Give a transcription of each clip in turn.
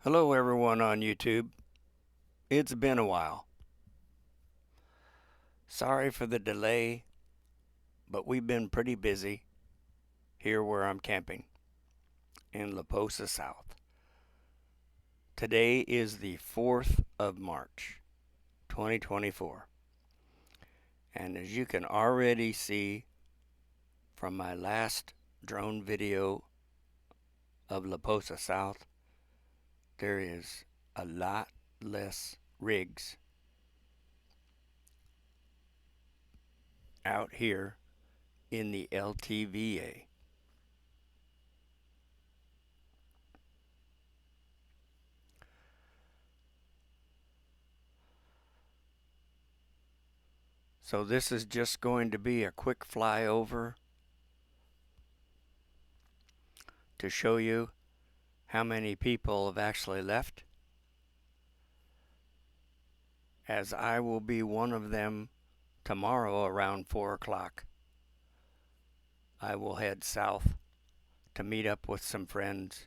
Hello, everyone on YouTube. It's been a while. Sorry for the delay, but we've been pretty busy here where I'm camping in Posa South. Today is the 4th of March, 2024. And as you can already see from my last drone video of Posa South, there is a lot less rigs out here in the LTVA. So this is just going to be a quick flyover to show you how many people have actually left, as I will be one of them tomorrow around 4 o'clock. I will head south to meet up with some friends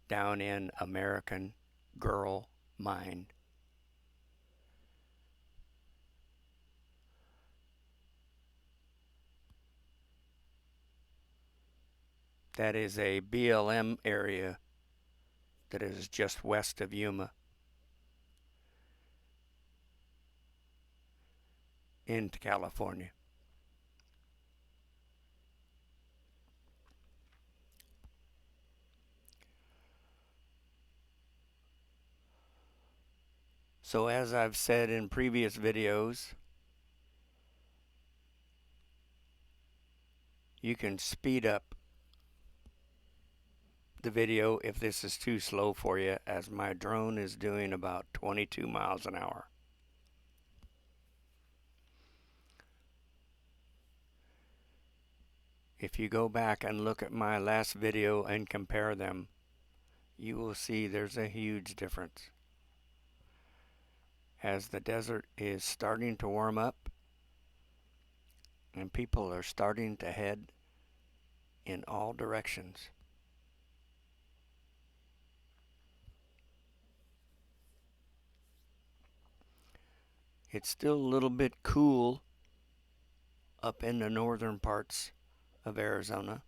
down in American Girl Mine. That is a BLM area that is just west of Yuma into California. So as I've said in previous videos, you can speed up the video if this is too slow for you, as my drone is doing about 22 miles an hour. If you go back and look at my last video and compare them, you will see there's a huge difference. As the desert is starting to warm up and people are starting to head in all directions. It's still a little bit cool up in the northern parts of Arizona,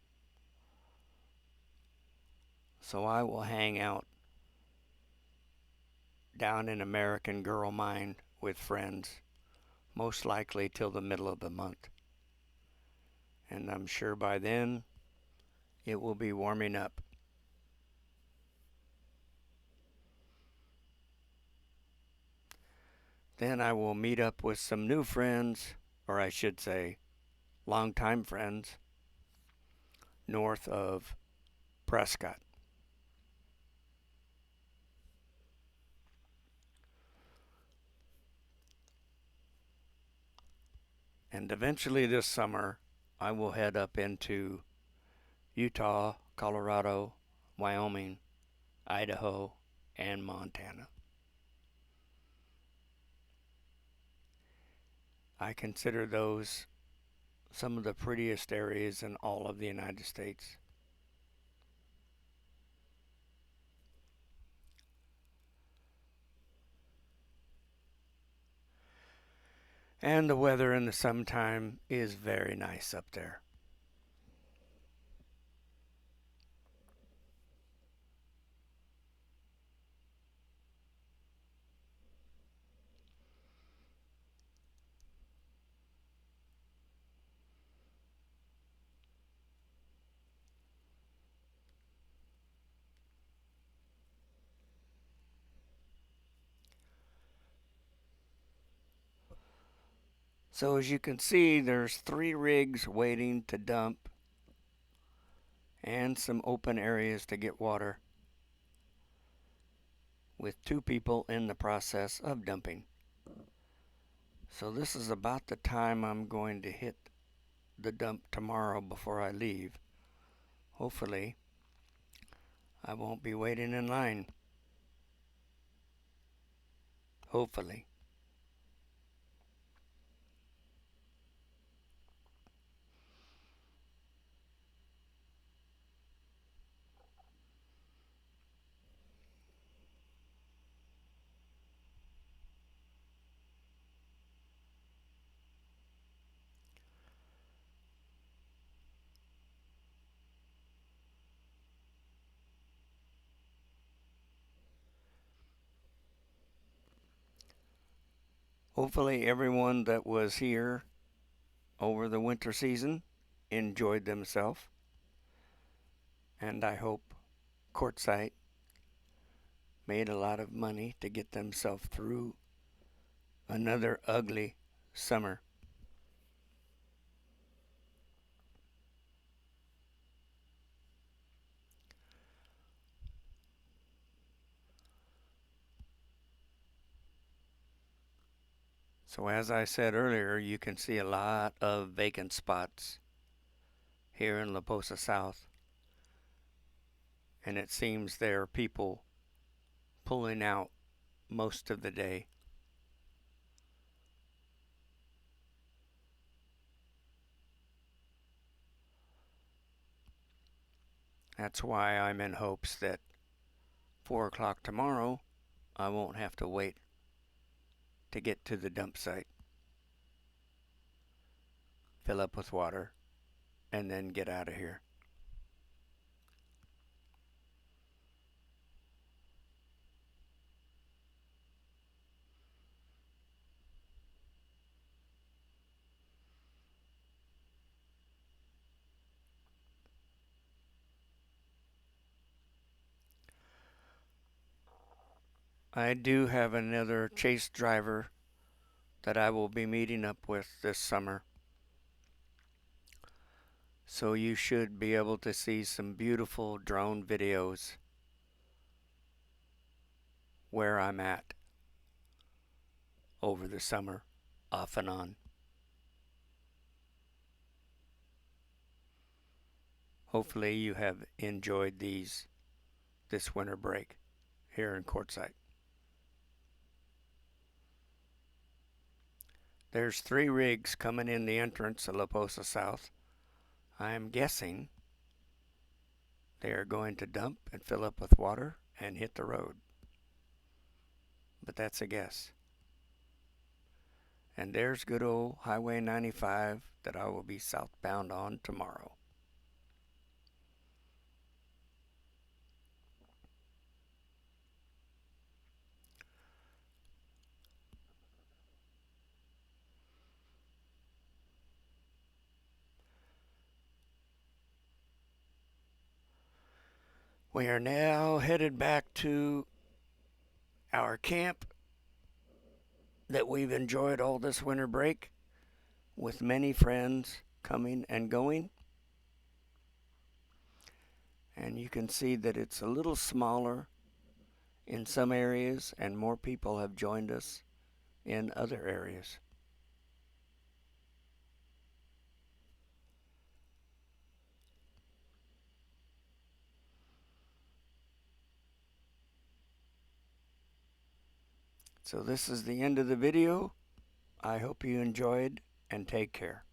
so I will hang out down in American Girl Mine with friends, most likely till the middle of the month. And I'm sure by then it will be warming up. Then I will meet up with some new friends, or I should say longtime friends, north of Prescott. And eventually this summer, I will head up into Utah, Colorado, Wyoming, Idaho, and Montana. I consider those some of the prettiest areas in all of the United States. And the weather in the summertime is very nice up there. So as you can see, there's 3 rigs waiting to dump and some open areas to get water, with 2 people in the process of dumping. So this is about the time I'm going to hit the dump tomorrow before I leave. Hopefully, I won't be waiting in line. Hopefully. Hopefully everyone that was here over the winter season enjoyed themselves, and I hope Quartzsite made a lot of money to get themselves through another ugly summer. So as I said earlier, you can see a lot of vacant spots here in La Posa South, and it seems there are people pulling out most of the day. That's why I'm in hopes that 4 o'clock tomorrow I won't have to wait to get to the dump site, fill up with water, and then get out of here. I do have another chase driver that I will be meeting up with this summer. So you should be able to see some beautiful drone videos where I'm at over the summer, off and on. Hopefully you have enjoyed this winter break here in Quartzsite. There's 3 rigs coming in the entrance of La Posa South. I'm guessing they are going to dump and fill up with water and hit the road. But that's a guess. And there's good old Highway 95 that I will be southbound on tomorrow. We are now headed back to our camp that we've enjoyed all this winter break, with many friends coming and going. And you can see that it's a little smaller in some areas, and more people have joined us in other areas. So this is the end of the video. I hope you enjoyed, and take care.